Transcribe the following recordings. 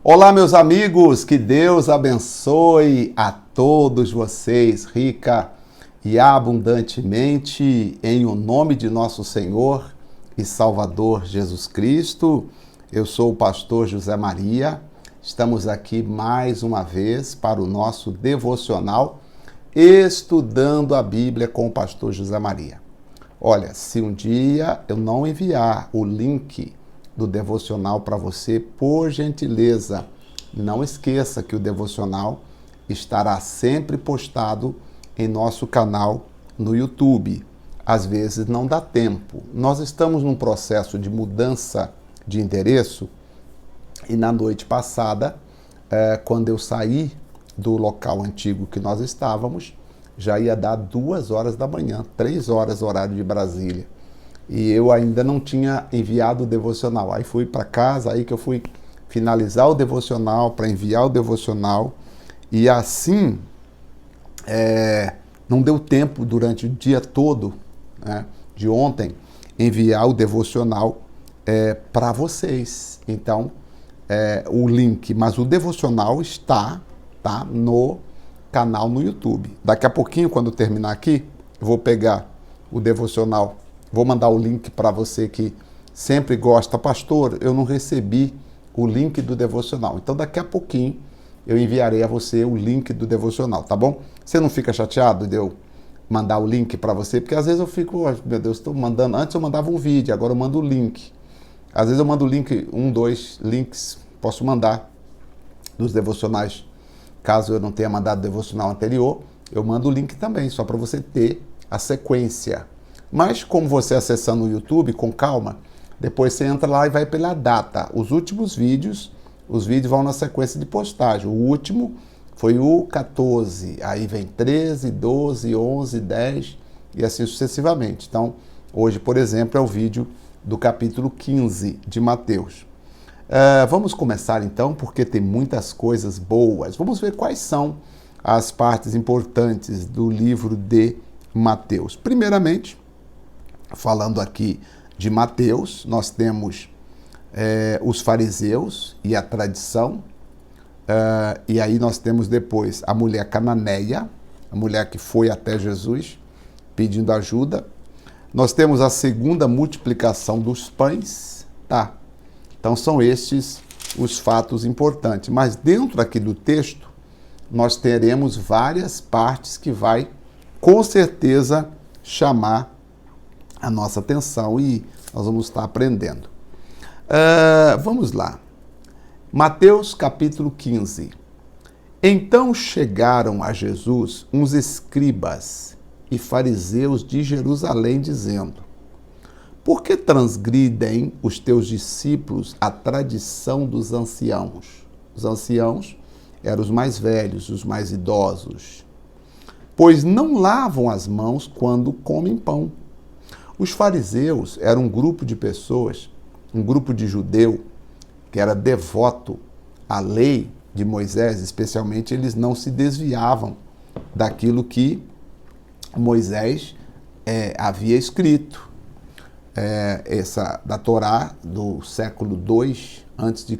Olá, meus amigos, que Deus abençoe a todos vocês, rica e abundantemente, em o nome de nosso Senhor e Salvador Jesus Cristo. Eu sou o pastor José Maria, estamos aqui mais uma vez para o nosso devocional, estudando a Bíblia com o pastor José Maria. Olha, se um dia eu não enviar o link do devocional para você, por gentileza, não esqueça que o devocional estará sempre postado em nosso canal no YouTube. Às vezes não dá tempo. Nós estamos num processo de mudança de endereço e na noite passada, quando eu saí do local antigo que nós estávamos, já ia dar 2 horas da manhã, 3 horas horário de Brasília. E eu ainda não tinha enviado o devocional. Aí fui para casa, aí que eu fui finalizar o devocional, para enviar o devocional. E assim, não deu tempo durante o dia todo, né, de ontem, enviar o devocional para vocês. Então, o link, mas o devocional está no canal no YouTube. Daqui a pouquinho, quando terminar aqui, eu vou pegar o devocional. Vou mandar o link para você que sempre gosta. Pastor, eu não recebi o link do devocional. Então, daqui a pouquinho, eu enviarei a você o link do devocional, tá bom? Você não fica chateado de eu mandar o link para você? Porque às vezes eu fico, meu Deus, estou mandando... Antes eu mandava um vídeo, agora eu mando o link. Às vezes eu mando o link, 2 links, posso mandar dos devocionais. Caso eu não tenha mandado o devocional anterior, eu mando o link também, só para você ter a sequência. Mas como você acessando o YouTube, com calma, depois você entra lá e vai pela data. Os últimos vídeos, os vídeos vão na sequência de postagem. O último foi o 14, aí vem 13, 12, 11, 10 e assim sucessivamente. Então, hoje, por exemplo, é o vídeo do capítulo 15 de Mateus. Vamos começar então, porque tem muitas coisas boas. Vamos ver quais são as partes importantes do livro de Mateus. Primeiramente, falando aqui de Mateus, nós temos os fariseus e a tradição, e aí nós temos depois a mulher cananeia, a mulher que foi até Jesus pedindo ajuda. Nós temos a segunda multiplicação dos pães, tá? Então são estes os fatos importantes. Mas dentro aqui do texto, nós teremos várias partes que vai, com certeza, chamar a nossa atenção e nós vamos estar aprendendo. Vamos lá. Mateus capítulo 15. Então chegaram a Jesus uns escribas e fariseus de Jerusalém, dizendo: por que transgridem os teus discípulos a tradição dos anciãos? Os anciãos eram os mais velhos, os mais idosos, pois não lavam as mãos quando comem pão. Os fariseus eram um grupo de pessoas, um grupo de judeu que era devoto à lei de Moisés, especialmente eles não se desviavam daquilo que Moisés havia escrito. Da Torá do século II a.C.,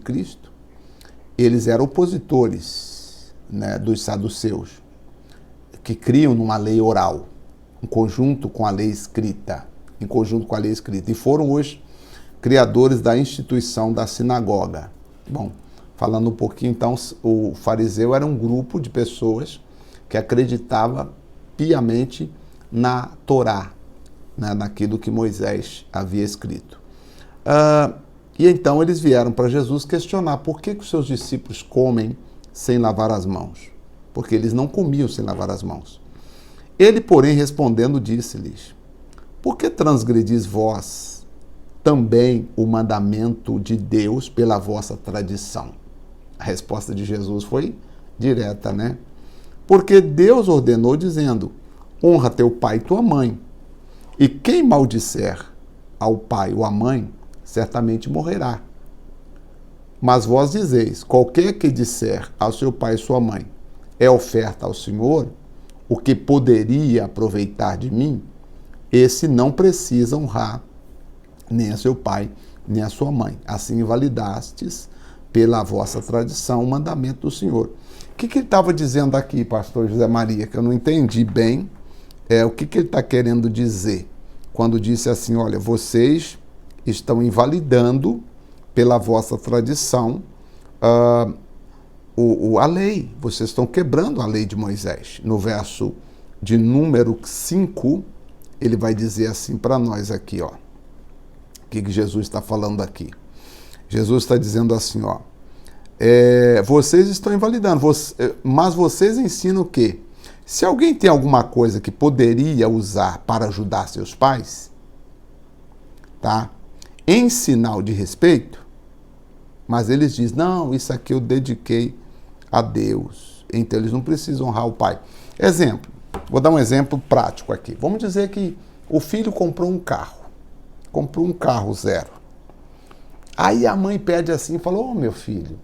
eles eram opositores, né, dos saduceus, que criam numa lei oral, em conjunto com a lei escrita, e foram os criadores da instituição da sinagoga. Bom, falando um pouquinho, então, o fariseu era um grupo de pessoas que acreditava piamente na Torá, né, naquilo que Moisés havia escrito. E então eles vieram para Jesus questionar por que os seus discípulos comem sem lavar as mãos. Porque eles não comiam sem lavar as mãos. Ele, porém, respondendo, disse-lhes: por que transgredis vós também o mandamento de Deus pela vossa tradição? A resposta de Jesus foi direta, né? Porque Deus ordenou dizendo: honra teu pai e tua mãe. E quem maldisser ao pai ou à mãe, certamente morrerá. Mas vós dizeis: qualquer que disser ao seu pai e sua mãe, é oferta ao Senhor, o que poderia aproveitar de mim, esse não precisa honrar nem a seu pai, nem a sua mãe. Assim invalidastes pela vossa tradição, o mandamento do Senhor. O que ele estava dizendo aqui, pastor José Maria, que eu não entendi bem, o que ele está querendo dizer quando disse assim, olha, vocês estão invalidando pela vossa tradição a lei, vocês estão quebrando a lei de Moisés. No verso de número 5, ele vai dizer assim para nós aqui, ó, o que Jesus está falando aqui. Jesus está dizendo assim, ó, vocês estão invalidando, mas vocês ensinam o quê? Se alguém tem alguma coisa que poderia usar para ajudar seus pais, tá? Em sinal de respeito, mas eles dizem, não, isso aqui eu dediquei a Deus, então eles não precisam honrar o pai. Exemplo, vou dar um exemplo prático aqui. Vamos dizer que o filho comprou um carro zero. Aí a mãe pede assim, falou, ô meu filho,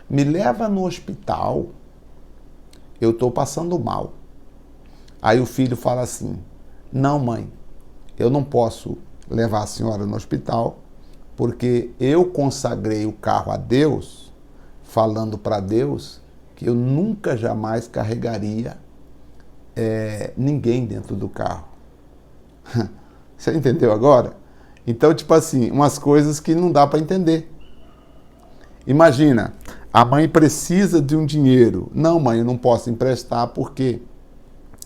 me leva no hospital, eu estou passando mal. Aí o filho fala assim, não mãe, eu não posso levar a senhora no hospital, porque eu consagrei o carro a Deus, falando para Deus que eu nunca jamais carregaria ninguém dentro do carro. Você entendeu agora? Então, tipo assim, umas coisas que não dá para entender. Imagina, a mãe precisa de um dinheiro. Não, mãe, eu não posso emprestar porque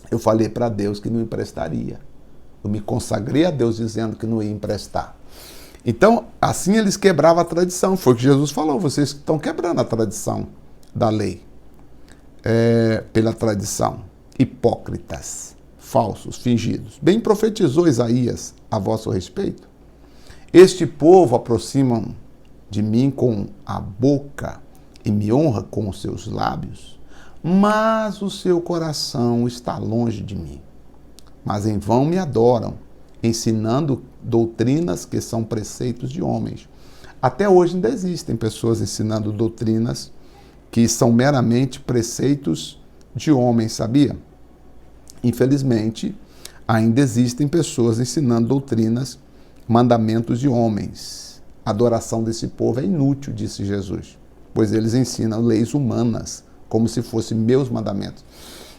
eu falei para Deus que não emprestaria. Eu me consagrei a Deus dizendo que não ia emprestar. Então, assim eles quebravam a tradição. Foi o que Jesus falou, vocês estão quebrando a tradição da lei. Pela tradição. Hipócritas, falsos, fingidos. Bem profetizou Isaías a vosso respeito. Este povo aproximam de mim com a boca e me honra com os seus lábios, mas o seu coração está longe de mim. Mas em vão me adoram, ensinando doutrinas que são preceitos de homens. Até hoje ainda existem pessoas ensinando doutrinas que são meramente preceitos de homens, sabia? Infelizmente, ainda existem pessoas ensinando doutrinas, mandamentos de homens. A adoração desse povo é inútil, disse Jesus, pois eles ensinam leis humanas, como se fossem meus mandamentos.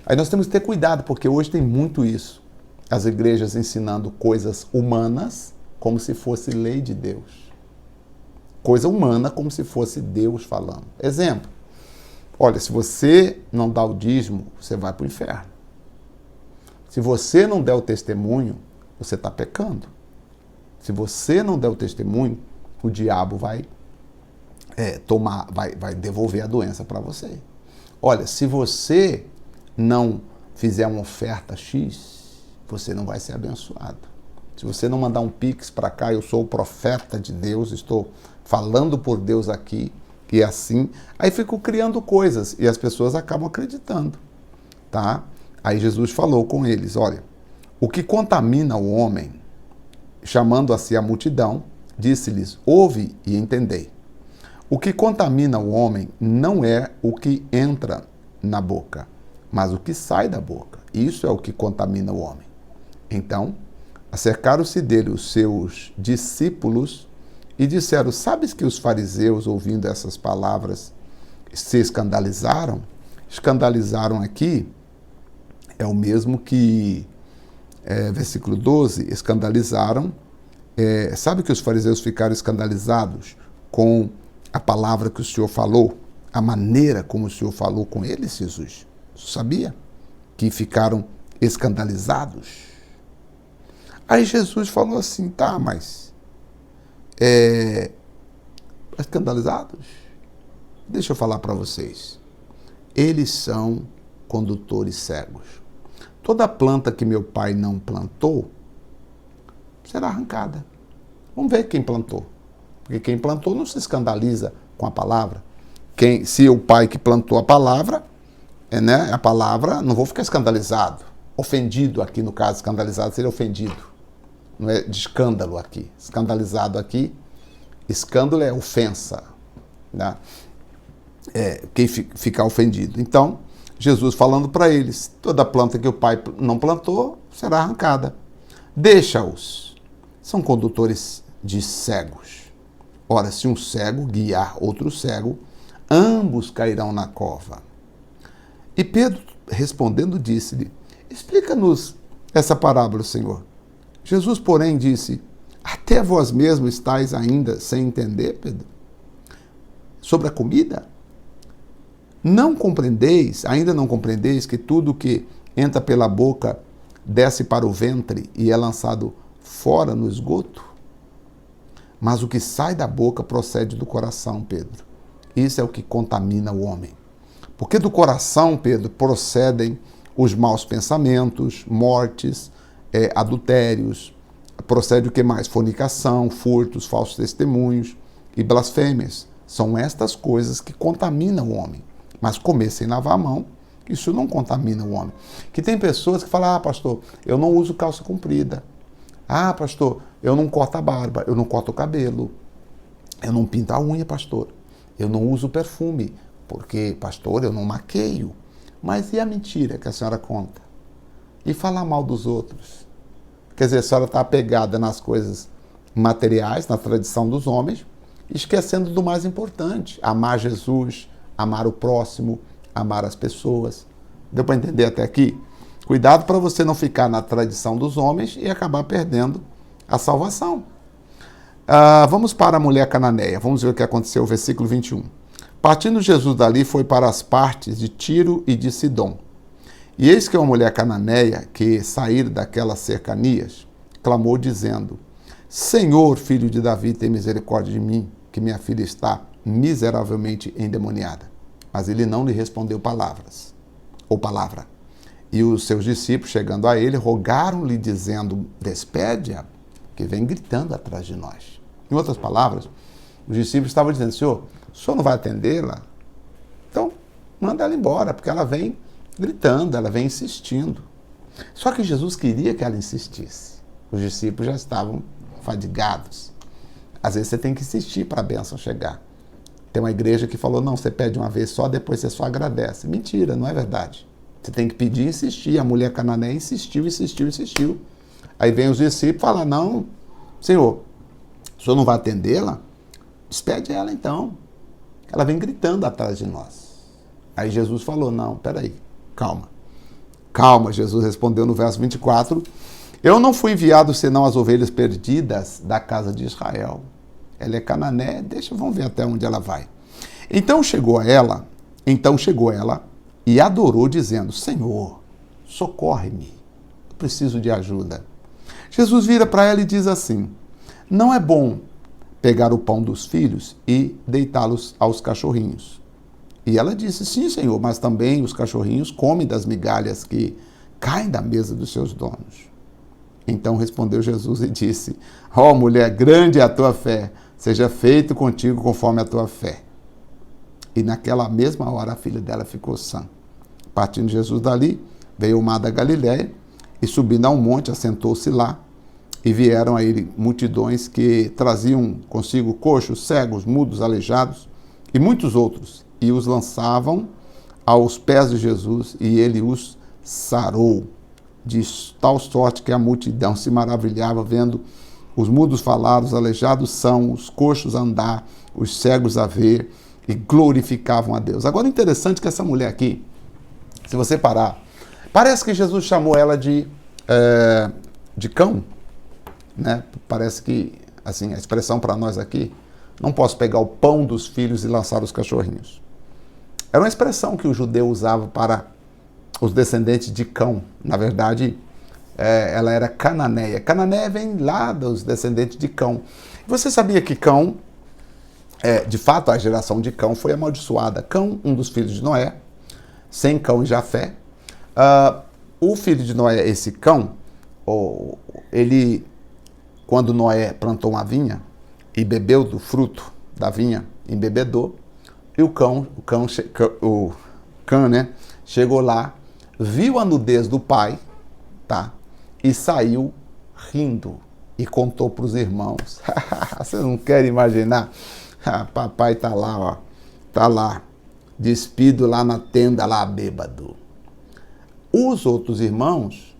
Aí nós temos que ter cuidado, porque hoje tem muito isso. As igrejas ensinando coisas humanas, como se fosse lei de Deus. Coisa humana, como se fosse Deus falando. Exemplo, olha, se você não dá o dízimo, você vai para o inferno. Se você não der o testemunho, você está pecando. Se você não der o testemunho, o diabo vai vai devolver a doença para você. Olha, se você não fizer uma oferta X, você não vai ser abençoado. Se você não mandar um pix para cá, eu sou o profeta de Deus, estou falando por Deus aqui, e assim, aí fico criando coisas e as pessoas acabam acreditando, tá? Aí Jesus falou com eles, olha, o que contamina o homem, chamando a si a multidão, disse-lhes, ouve e entendei. O que contamina o homem não é o que entra na boca, mas o que sai da boca. Isso é o que contamina o homem. Então, acercaram-se dele os seus discípulos e disseram, sabes que os fariseus, ouvindo essas palavras, se escandalizaram? Escandalizaram aqui é o mesmo que, versículo 12, escandalizaram. Sabe que os fariseus ficaram escandalizados com a palavra que o Senhor falou, a maneira como o Senhor falou com eles, Jesus? Sabia? Que ficaram escandalizados. Aí Jesus falou assim, tá, mas escandalizados? Deixa eu falar para vocês. Eles são condutores cegos. Toda planta que meu pai não plantou será arrancada. Vamos ver quem plantou. Porque quem plantou não se escandaliza com a palavra. Se o pai que plantou a palavra, a palavra, não vou ficar escandalizado. Ofendido aqui, no caso, escandalizado seria ofendido. Não é de escândalo aqui. Escandalizado aqui, escândalo é ofensa. Né? Quem ficar ofendido. Então, Jesus falando para eles, toda planta que o pai não plantou será arrancada. Deixa-os. São condutores de cegos. Ora, se um cego guiar outro cego, ambos cairão na cova. E Pedro, respondendo, disse-lhe: explica-nos essa parábola, Senhor. Jesus, porém, disse: até vós mesmos estáis ainda sem entender, Pedro? Sobre a comida? Ainda não compreendeis que tudo que entra pela boca desce para o ventre e é lançado fora no esgoto? Mas o que sai da boca procede do coração, Pedro. Isso é o que contamina o homem. Porque do coração, Pedro, procedem os maus pensamentos, mortes, adultérios, procede o que mais? Fornicação, furtos, falsos testemunhos e blasfêmias. São estas coisas que contaminam o homem. Mas comer sem lavar a mão, isso não contamina o homem. Que tem pessoas que falam: pastor, eu não uso calça comprida. Pastor, eu não corto a barba, eu não corto o cabelo. Eu não pinto a unha, pastor. Eu não uso perfume, porque, pastor, eu não maqueio. Mas e a mentira que a senhora conta? E falar mal dos outros? Quer dizer, a senhora está apegada nas coisas materiais, na tradição dos homens, esquecendo do mais importante: amar Jesus, amar o próximo, amar as pessoas. Deu para entender até aqui? Cuidado para você não ficar na tradição dos homens e acabar perdendo a salvação. Vamos para a mulher cananeia. Vamos ver o que aconteceu, versículo 21. Partindo Jesus dali, foi para as partes de Tiro e de Sidom. E eis que uma mulher cananeia, que saíra daquelas cercanias, clamou dizendo: Senhor, filho de Davi, tem misericórdia de mim, que minha filha está miseravelmente endemoniada. Mas ele não lhe respondeu palavra. E os seus discípulos, chegando a ele, rogaram-lhe, dizendo: despede-a, que vem gritando atrás de nós. Em outras palavras, os discípulos estavam dizendo: Senhor, o senhor não vai atendê-la? Então, manda ela embora, porque ela vem gritando, ela vem insistindo. Só que Jesus queria que ela insistisse. Os discípulos já estavam fadigados. Às vezes você tem que insistir para a bênção chegar. Tem uma igreja que falou: não, você pede uma vez só, depois você só agradece. Mentira, não é verdade. Você tem que pedir e insistir. A mulher cananeia insistiu. Aí vem os discípulos e falam: não, Senhor, o senhor não vai atendê-la? Despede ela então. Ela vem gritando atrás de nós. Aí Jesus falou: não, peraí, calma. Calma, Jesus respondeu no verso 24: eu não fui enviado senão as ovelhas perdidas da casa de Israel. Ela é cananeia, vamos ver até onde ela vai. Então chegou ela e adorou, dizendo: Senhor, socorre-me, eu preciso de ajuda. Jesus vira para ela e diz assim: não é bom pegar o pão dos filhos e deitá-los aos cachorrinhos. E ela disse: sim, Senhor, mas também os cachorrinhos comem das migalhas que caem da mesa dos seus donos. Então respondeu Jesus e disse: ó mulher, grande é a tua fé, seja feito contigo conforme a tua fé. E naquela mesma hora a filha dela ficou sã. Partindo Jesus dali, veio o mar da Galileia e, subindo a um monte, assentou-se lá. E vieram a ele multidões que traziam consigo coxos, cegos, mudos, aleijados e muitos outros, e os lançavam aos pés de Jesus, e ele os sarou, de tal sorte que a multidão se maravilhava vendo os mudos falar, os aleijados são, os coxos andar, os cegos a ver, e glorificavam a Deus. Agora, interessante que essa mulher aqui, se você parar, parece que Jesus chamou ela de cão, né? Parece que, assim, a expressão para nós aqui: não posso pegar o pão dos filhos e lançar os cachorrinhos. Era uma expressão que o judeu usava para os descendentes de Cão. Na verdade, ela era cananeia. Cananeia vem lá dos descendentes de Cão. Você sabia que Cão, de fato, a geração de Cão foi amaldiçoada? Cão, um dos filhos de Noé, sem Cão e Jafé. O filho de Noé, esse Cão, ele, quando Noé plantou uma vinha e bebeu do fruto da vinha, embebedou, e o Cã, né, chegou lá, viu a nudez do pai, tá, e saiu rindo e contou para os irmãos. Você não quer imaginar? Papai tá lá, ó, tá lá, despido lá na tenda, lá bêbado. Os outros irmãos,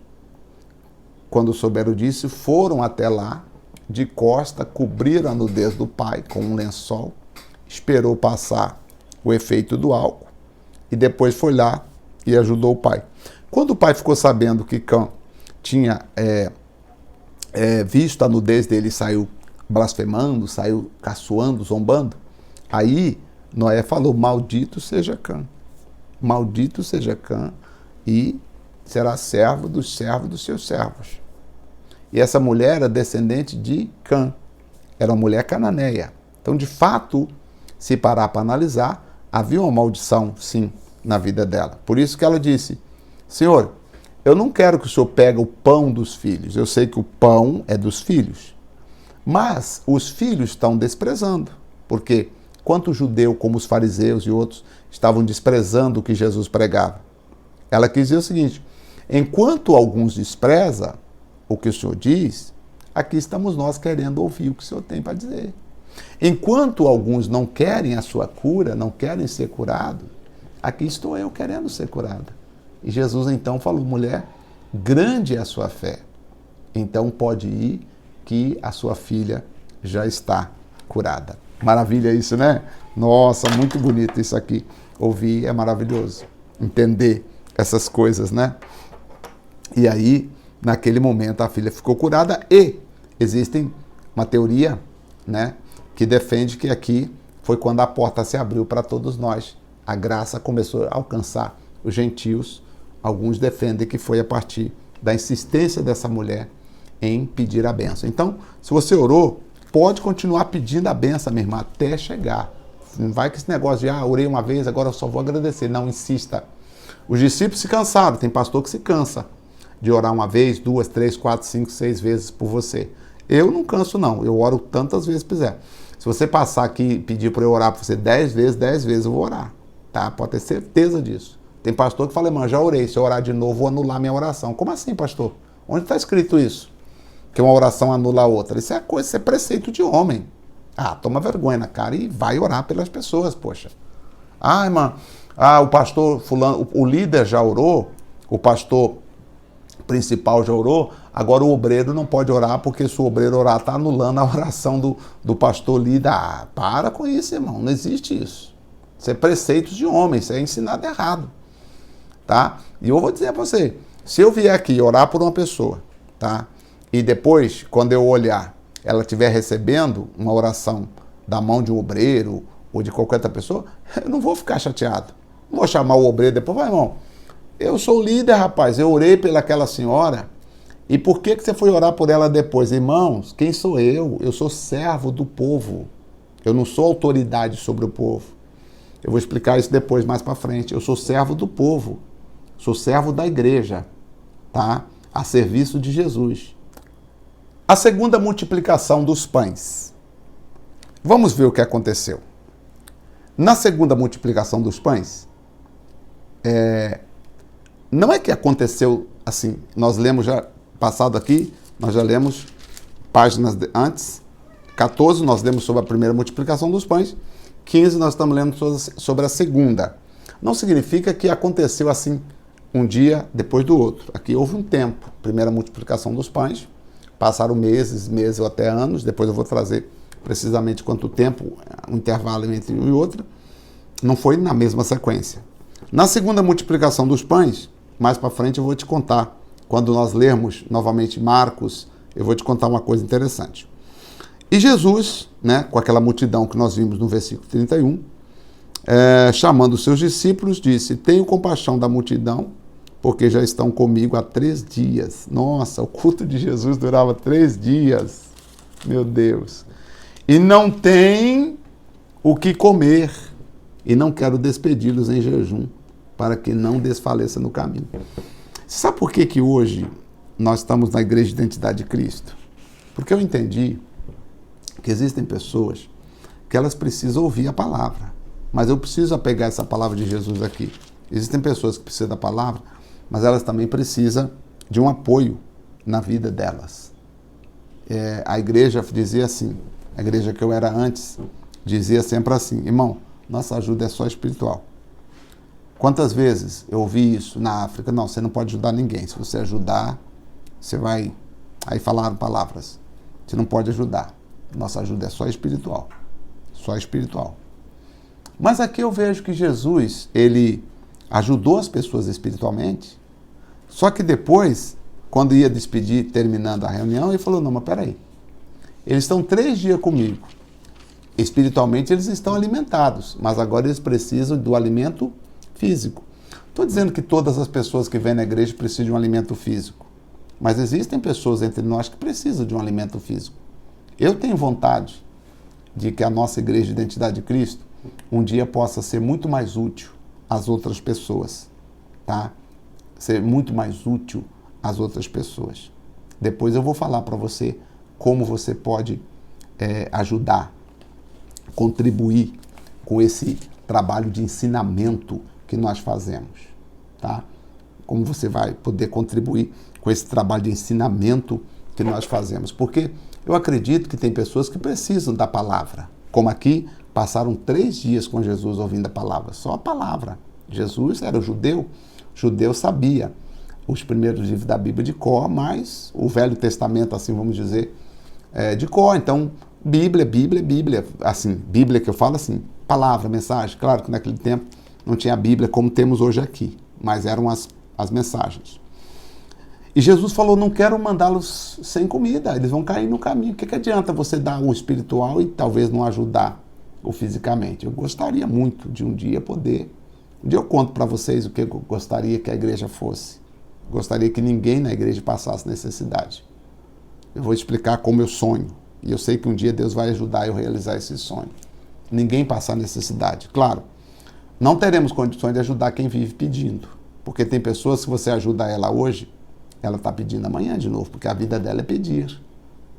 quando souberam disso, foram até lá, de costa, cobriram a nudez do pai com um lençol, esperou passar o efeito do álcool e depois foi lá e ajudou o pai. Quando o pai ficou sabendo que Cã tinha visto a nudez dele e saiu blasfemando, saiu caçoando, zombando, aí Noé falou: maldito seja Cã, e será servo dos seus servos. E essa mulher era descendente de Cã, era uma mulher cananeia. Então, de fato, se parar para analisar, havia uma maldição, sim, na vida dela. Por isso que ela disse: Senhor, eu não quero que o Senhor pegue o pão dos filhos. Eu sei que o pão é dos filhos. Mas os filhos estão desprezando. Porque quanto judeu, como os fariseus e outros, estavam desprezando o que Jesus pregava. Ela quis dizer o seguinte: enquanto alguns desprezam o que o Senhor diz, aqui estamos nós querendo ouvir o que o Senhor tem para dizer. Enquanto alguns não querem a sua cura, não querem ser curados, aqui estou eu querendo ser curada. E Jesus então falou: mulher, grande é a sua fé, então pode ir que a sua filha já está curada. Maravilha isso, né? Nossa, muito bonito isso aqui. Ouvir é maravilhoso. Entender essas coisas, né? E aí, naquele momento, a filha ficou curada e existe uma teoria, né, que defende que aqui foi quando a porta se abriu para todos nós. A graça começou a alcançar os gentios. Alguns defendem que foi a partir da insistência dessa mulher em pedir a benção. Então, se você orou, pode continuar pedindo a benção, minha irmã, até chegar. Não vai que esse negócio de, orei uma vez, agora eu só vou agradecer. Não, insista. Os discípulos se cansaram, tem pastor que se cansa de orar uma vez, 2, 3, 4, 5, 6 vezes por você. Eu não canso, não. Eu oro tantas vezes que quiser. Se você passar aqui e pedir para eu orar para você 10 vezes eu vou orar. Tá? Pode ter certeza disso. Tem pastor que fala: irmão, já orei, se eu orar de novo, vou anular minha oração. Como assim, pastor? Onde está escrito isso? Que uma oração anula a outra. Isso é coisa, isso é preceito de homem. Toma vergonha na cara e vai orar pelas pessoas, poxa. Irmã, o pastor fulano, o líder já orou, o pastor principal já orou, agora o obreiro não pode orar, porque se o obreiro orar, está anulando a oração do pastor líder. Para com isso, irmão, não existe isso. Isso é preceitos de homem, isso é ensinado errado. Tá? E eu vou dizer para você, se eu vier aqui orar por uma pessoa, tá? E depois, quando eu olhar, ela estiver recebendo uma oração da mão de um obreiro ou de qualquer outra pessoa, eu não vou ficar chateado. Não vou chamar o obreiro depois: vai, irmão, eu sou líder, rapaz, eu orei pelaquela senhora, e por que você foi orar por ela depois? Irmãos, quem sou eu? Eu sou servo do povo. Eu não sou autoridade sobre o povo. Eu vou explicar isso depois, mais para frente. Eu sou servo do povo. Sou servo da igreja, tá? A serviço de Jesus. A segunda multiplicação dos pães. Vamos ver o que aconteceu. Na segunda multiplicação dos pães, não é que aconteceu assim. Nós lemos já, passado aqui, nós já lemos páginas antes. 14 nós lemos sobre a primeira multiplicação dos pães. 15 nós estamos lendo sobre a segunda. Não significa que aconteceu assim um dia depois do outro. Aqui houve um tempo. Primeira multiplicação dos pães. Passaram meses ou até anos. Depois eu vou trazer precisamente quanto tempo, o intervalo entre um e outro. Não foi na mesma sequência. Na segunda multiplicação dos pães, mais para frente eu vou te contar. Quando nós lermos novamente Marcos, eu vou te contar uma coisa interessante. E Jesus, né, com aquela multidão que nós vimos no versículo 31, chamando os seus discípulos, disse: tenho compaixão da multidão, porque já estão comigo há 3 dias. Nossa, o culto de Jesus durava 3 dias. Meu Deus. E não tem o que comer. E não quero despedi-los em jejum, para que não desfaleça no caminho. Sabe por que hoje nós estamos na Igreja de Identidade de Cristo? Porque eu entendi que existem pessoas que elas precisam ouvir a palavra. Mas eu preciso pegar essa palavra de Jesus aqui. Existem pessoas que precisam da palavra, mas elas também precisam de um apoio na vida delas. A igreja dizia assim, a igreja que eu era antes, dizia sempre assim: irmão, nossa ajuda é só espiritual. Quantas vezes eu ouvi isso na África? Não, você não pode ajudar ninguém. Se você ajudar, você vai... Aí falaram palavras. Você não pode ajudar. Nossa ajuda é só espiritual. Só espiritual. Mas aqui eu vejo que Jesus, ele ajudou as pessoas espiritualmente, só que depois, quando ia despedir, terminando a reunião, ele falou, não, mas peraí, eles estão 3 dias comigo, espiritualmente eles estão alimentados, mas agora eles precisam do alimento físico. Estou dizendo que todas as pessoas que vêm na igreja precisam de um alimento físico, mas existem pessoas entre nós que precisam de um alimento físico. Eu tenho vontade de que a nossa igreja de Identidade de Cristo um dia possa ser muito mais útil às outras pessoas, tá? Ser muito mais útil às outras pessoas. Depois eu vou falar para você como você pode ajudar, contribuir com esse trabalho de ensinamento que nós fazemos, tá? Como você vai poder contribuir com esse trabalho de ensinamento que nós fazemos, porque eu acredito que tem pessoas que precisam da palavra, como aqui, passaram 3 dias com Jesus ouvindo a palavra, só a palavra. Jesus era judeu sabia os primeiros livros da Bíblia de cor, mas o Velho Testamento, assim vamos dizer, de cor. Então, Bíblia, assim, Bíblia que eu falo assim, palavra, mensagem. Claro que naquele tempo não tinha a Bíblia como temos hoje aqui, mas eram as mensagens. E Jesus falou, não quero mandá-los sem comida, eles vão cair no caminho. O que adianta você dar o espiritual e talvez não ajudar o fisicamente? Eu gostaria muito de um dia poder... Um dia eu conto para vocês o que eu gostaria que a igreja fosse. Gostaria que ninguém na igreja passasse necessidade. Eu vou explicar como eu sonho. E eu sei que um dia Deus vai ajudar eu a realizar esse sonho. Ninguém passar necessidade. Claro, não teremos condições de ajudar quem vive pedindo. Porque tem pessoas que você ajuda ela hoje, ela está pedindo amanhã de novo, porque a vida dela é pedir.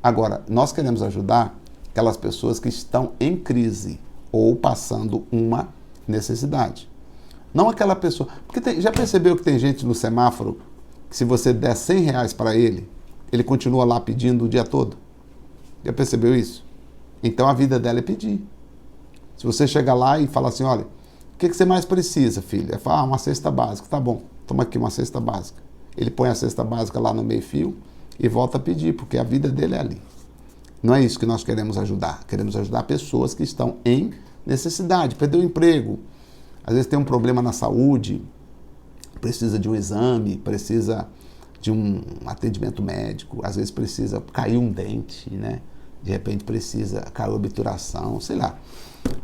Agora, nós queremos ajudar aquelas pessoas que estão em crise ou passando uma necessidade. Não aquela pessoa... Porque já percebeu que tem gente no semáforo que se você der R$100 para ele, ele continua lá pedindo o dia todo? Já percebeu isso? Então a vida dela é pedir. Se você chega lá e fala assim, olha, o que você mais precisa, filha? Ela fala, uma cesta básica. Tá bom, toma aqui uma cesta básica. Ele põe a cesta básica lá no meio-fio e volta a pedir, porque a vida dele é ali. Não é isso que nós queremos ajudar. Queremos ajudar pessoas que estão em necessidade, perdeu o emprego, às vezes tem um problema na saúde, precisa de um exame, precisa de um atendimento médico, às vezes precisa cair um dente, né? De repente precisa cair obturação, sei lá.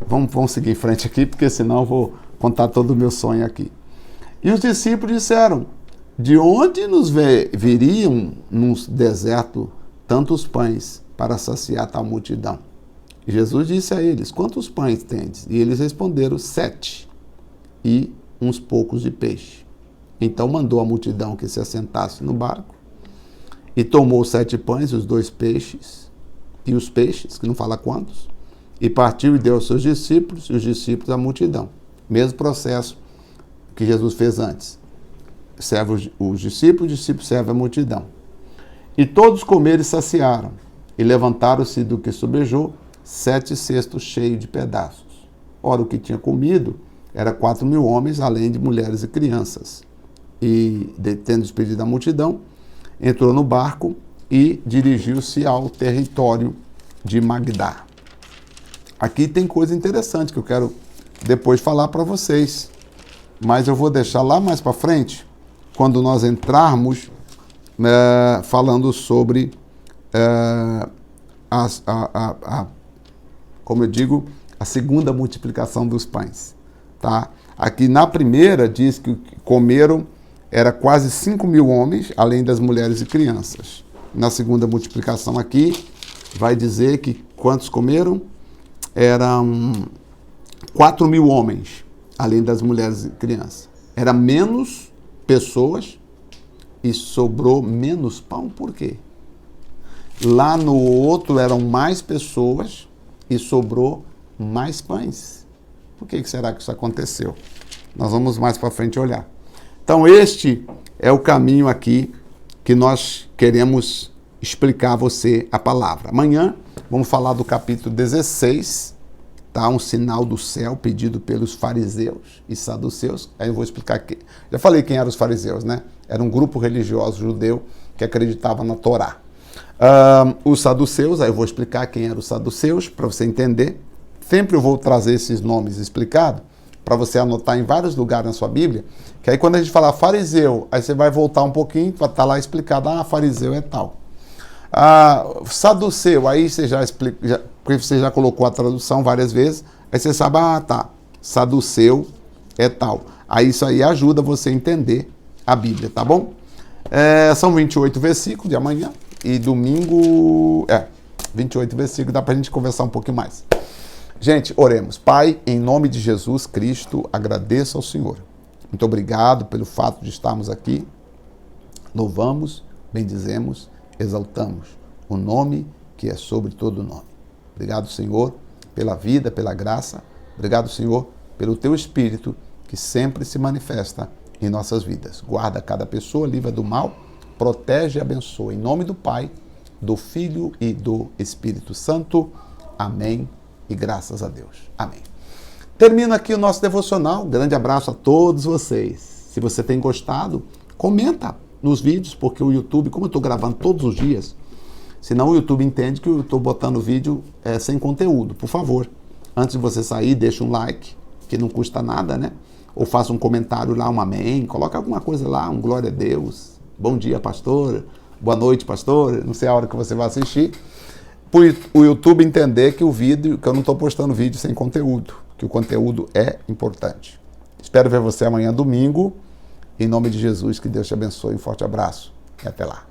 Vamos seguir em frente aqui, porque senão eu vou contar todo o meu sonho aqui. E os discípulos disseram, de onde nos viriam num deserto tantos pães para saciar tal multidão? E Jesus disse a eles, quantos pães tendes? E eles responderam, 7. E uns poucos de peixe. Então mandou a multidão que se assentasse no barco e tomou os 7 pães e os 2 peixes, e os peixes, que não fala quantos, e partiu e deu aos seus discípulos, e os discípulos à multidão. Mesmo processo que Jesus fez antes. Serve os discípulos serve a multidão. E todos comeram e saciaram, e levantaram-se do que sobejou 7 cestos cheios de pedaços. Ora, o que tinha comido era 4.000 homens, além de mulheres e crianças. E, tendo despedido a multidão, entrou no barco e dirigiu-se ao território de Magdá. Aqui tem coisa interessante que eu quero depois falar para vocês, mas eu vou deixar lá mais para frente, quando nós entrarmos falando sobre, como eu digo, a segunda multiplicação dos pães. Tá? Aqui na primeira diz que comeram era quase 5.000 homens, além das mulheres e crianças. Na segunda multiplicação aqui vai dizer que quantos comeram? Eram 4.000 homens, além das mulheres e crianças. Era menos pessoas e sobrou menos pão, por quê? Lá no outro eram mais pessoas e sobrou mais pães. Por que será que isso aconteceu? Nós vamos mais para frente olhar. Então este é o caminho aqui que nós queremos explicar a você a palavra. Amanhã vamos falar do capítulo 16, tá? Um sinal do céu pedido pelos fariseus e saduceus. Aí eu vou explicar aqui. Já falei quem eram os fariseus, né? Era um grupo religioso judeu que acreditava na Torá. Os saduceus, aí eu vou explicar quem eram os saduceus, para você entender. Sempre eu vou trazer esses nomes explicados para você anotar em vários lugares na sua Bíblia, que aí quando a gente falar fariseu, aí você vai voltar um pouquinho para estar lá explicado, fariseu é tal. Saduceu, aí você já explica, porque você já colocou a tradução várias vezes, aí você sabe, tá, saduceu é tal. Aí isso aí ajuda você a entender a Bíblia, tá bom? São 28 versículos de amanhã e domingo, 28 versículos, dá para a gente conversar um pouquinho mais. Gente, oremos. Pai, em nome de Jesus Cristo, agradeço ao Senhor. Muito obrigado pelo fato de estarmos aqui. Louvamos, bendizemos, exaltamos o nome que é sobre todo nome. Obrigado, Senhor, pela vida, pela graça. Obrigado, Senhor, pelo Teu Espírito que sempre se manifesta em nossas vidas. Guarda cada pessoa, livra do mal, protege e abençoa. Em nome do Pai, do Filho e do Espírito Santo. Amém. E graças a Deus. Amém. Termino aqui o nosso devocional. Grande abraço a todos vocês. Se você tem gostado, comenta nos vídeos, porque o YouTube, como eu estou gravando todos os dias, senão o YouTube entende que eu estou botando vídeo sem conteúdo. Por favor, antes de você sair, deixa um like, que não custa nada, né? Ou faça um comentário lá, um amém, coloca alguma coisa lá, um glória a Deus. Bom dia, pastor. Boa noite, pastor. Não sei a hora que você vai assistir. O YouTube entender que que eu não estou postando vídeo sem conteúdo, que o conteúdo é importante. Espero ver você amanhã, domingo. Em nome de Jesus, que Deus te abençoe. Um forte abraço e até lá.